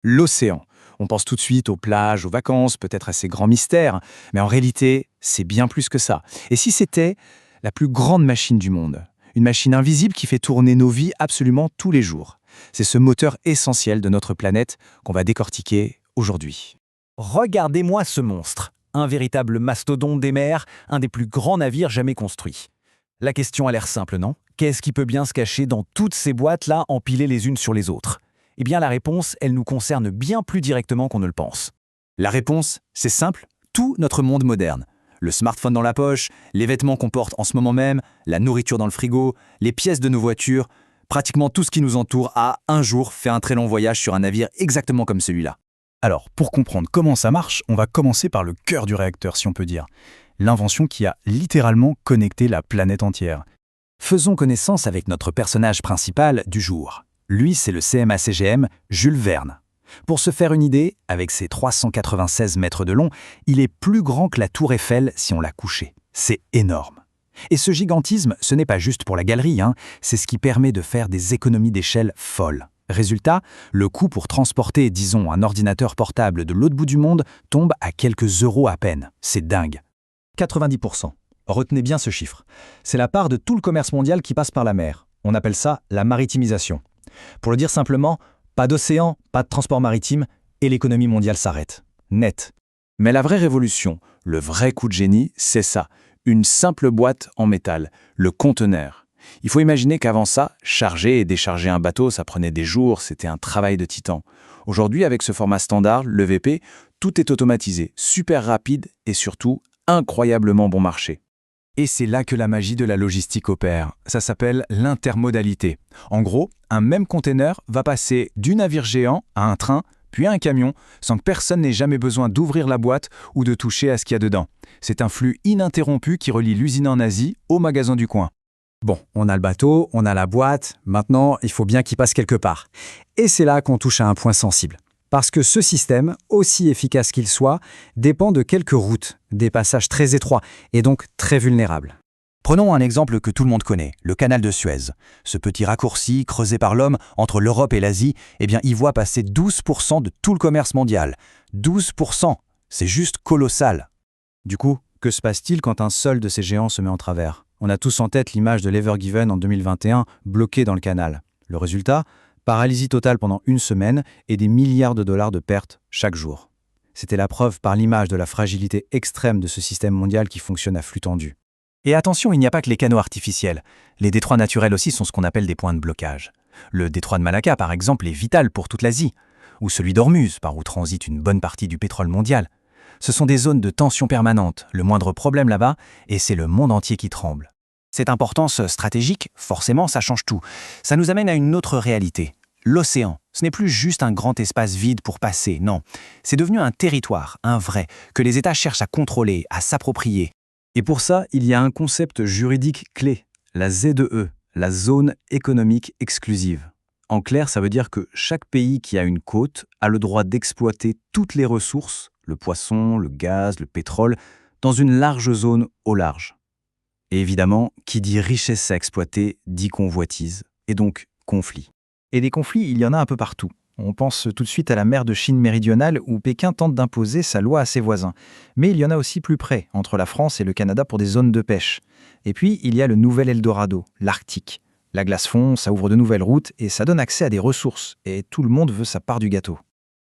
L'océan. On pense tout de suite aux plages, aux vacances, peut-être à ces grands mystères, mais en réalité, c'est bien plus que ça. Et si c'était la plus grande machine du monde? Une machine invisible qui fait tourner nos vies absolument tous les jours. C'est ce moteur essentiel de notre planète qu'on va décortiquer aujourd'hui. Regardez-moi ce monstre, un véritable mastodonte des mers, un des plus grands navires jamais construits. La question a l'air simple, non? Qu'est-ce qui peut bien se cacher dans toutes ces boîtes-là empilées les unes sur les autres? Eh bien la réponse, elle nous concerne bien plus directement qu'on ne le pense. La réponse, c'est simple, tout notre monde moderne. Le smartphone dans la poche, les vêtements qu'on porte en ce moment même, la nourriture dans le frigo, les pièces de nos voitures, pratiquement tout ce qui nous entoure a, un jour, fait un très long voyage sur un navire exactement comme celui-là. Alors, pour comprendre comment ça marche, on va commencer par le cœur du réacteur, si on peut dire. L'invention qui a littéralement connecté la planète entière. Faisons connaissance avec notre personnage principal du jour. Lui, c'est le CMA-CGM Jules Verne. Pour se faire une idée, avec ses 396 mètres de long, il est plus grand que la Tour Eiffel si on l'a couché. C'est énorme. Et ce gigantisme, ce n'est pas juste pour la galerie, c'est ce qui permet de faire des économies d'échelle folles. Résultat, le coût pour transporter, disons, un ordinateur portable de l'autre bout du monde tombe à quelques euros à peine. C'est dingue. 90%. Retenez bien ce chiffre. C'est la part de tout le commerce mondial qui passe par la mer. On appelle ça la maritimisation. Pour le dire simplement, pas d'océan, pas de transport maritime, et l'économie mondiale s'arrête. Net. Mais la vraie révolution, le vrai coup de génie, c'est ça. Une simple boîte en métal, le conteneur. Il faut imaginer qu'avant ça, charger et décharger un bateau, ça prenait des jours, c'était un travail de titan. Aujourd'hui, avec ce format standard, le VP, tout est automatisé, super rapide et surtout incroyablement bon marché. Et c'est là que la magie de la logistique opère. Ça s'appelle l'intermodalité. En gros, un même conteneur va passer du navire géant à un train, puis à un camion, sans que personne n'ait jamais besoin d'ouvrir la boîte ou de toucher à ce qu'il y a dedans. C'est un flux ininterrompu qui relie l'usine en Asie au magasin du coin. Bon, on a le bateau, on a la boîte, maintenant il faut bien qu'il passe quelque part. Et c'est là qu'on touche à un point sensible. Parce que ce système, aussi efficace qu'il soit, dépend de quelques routes, des passages très étroits et donc très vulnérables. Prenons un exemple que tout le monde connaît, le canal de Suez. Ce petit raccourci creusé par l'homme entre l'Europe et l'Asie, y voit passer 12% de tout le commerce mondial. 12%, c'est juste colossal. Du coup, que se passe-t-il quand un seul de ces géants se met en travers? On a tous en tête l'image de l'Ever Given en 2021, bloqué dans le canal. Le résultat? Paralysie totale pendant une semaine et des milliards de dollars de pertes chaque jour. C'était la preuve par l'image de la fragilité extrême de ce système mondial qui fonctionne à flux tendu. Et attention, il n'y a pas que les canaux artificiels. Les détroits naturels aussi sont ce qu'on appelle des points de blocage. Le détroit de Malacca, par exemple, est vital pour toute l'Asie. Ou celui d'Ormuz, par où transite une bonne partie du pétrole mondial. Ce sont des zones de tension permanente. Le moindre problème là-bas, et c'est le monde entier qui tremble. Cette importance stratégique, forcément, ça change tout. Ça nous amène à une autre réalité. L'océan, ce n'est plus juste un grand espace vide pour passer, non. C'est devenu un territoire, un vrai, que les États cherchent à contrôler, à s'approprier. Et pour ça, il y a un concept juridique clé, la ZEE, la zone économique exclusive. En clair, ça veut dire que chaque pays qui a une côte a le droit d'exploiter toutes les ressources, le poisson, le gaz, le pétrole, dans une large zone au large. Et évidemment, qui dit richesse à exploiter dit convoitise, et donc conflit. Et des conflits, il y en a un peu partout. On pense tout de suite à la mer de Chine méridionale où Pékin tente d'imposer sa loi à ses voisins. Mais il y en a aussi plus près, entre la France et le Canada pour des zones de pêche. Et puis, il y a le nouvel Eldorado, l'Arctique. La glace fond, ça ouvre de nouvelles routes et ça donne accès à des ressources. Et tout le monde veut sa part du gâteau.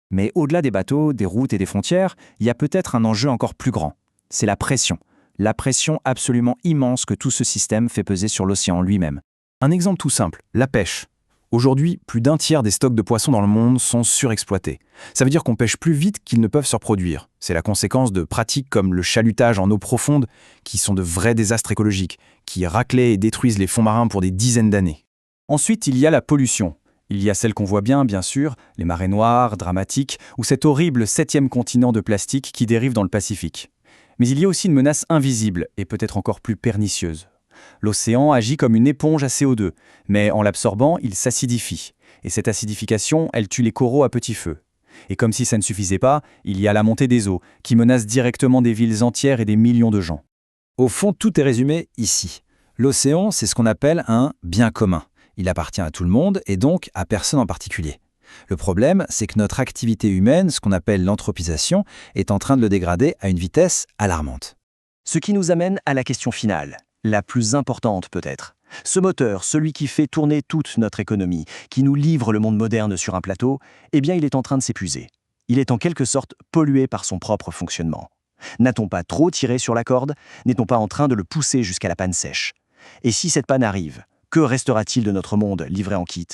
Mais au-delà des bateaux, des routes et des frontières, il y a peut-être un enjeu encore plus grand. C'est la pression. La pression absolument immense que tout ce système fait peser sur l'océan lui-même. Un exemple tout simple, la pêche. Aujourd'hui, plus d'un tiers des stocks de poissons dans le monde sont surexploités. Ça veut dire qu'on pêche plus vite qu'ils ne peuvent se reproduire. C'est la conséquence de pratiques comme le chalutage en eau profonde, qui sont de vrais désastres écologiques, qui raclent et détruisent les fonds marins pour des dizaines d'années. Ensuite, il y a la pollution. Il y a celle qu'on voit bien sûr, les marées noires, dramatiques, ou cet horrible 7e continent de plastique qui dérive dans le Pacifique. Mais il y a aussi une menace invisible, et peut-être encore plus pernicieuse. L'océan agit comme une éponge à CO2, mais en l'absorbant, il s'acidifie. Et cette acidification, elle tue les coraux à petit feu. Et comme si ça ne suffisait pas, il y a la montée des eaux, qui menace directement des villes entières et des millions de gens. Au fond, tout est résumé ici. L'océan, c'est ce qu'on appelle un bien commun. Il appartient à tout le monde et donc à personne en particulier. Le problème, c'est que notre activité humaine, ce qu'on appelle l'anthropisation, est en train de le dégrader à une vitesse alarmante. Ce qui nous amène à la question finale, la plus importante peut-être. Ce moteur, celui qui fait tourner toute notre économie, qui nous livre le monde moderne sur un plateau, eh bien il est en train de s'épuiser. Il est en quelque sorte pollué par son propre fonctionnement. N'a-t-on pas trop tiré sur la corde? N'est-on pas en train de le pousser jusqu'à la panne sèche? Et si cette panne arrive, que restera-t-il de notre monde livré en kit?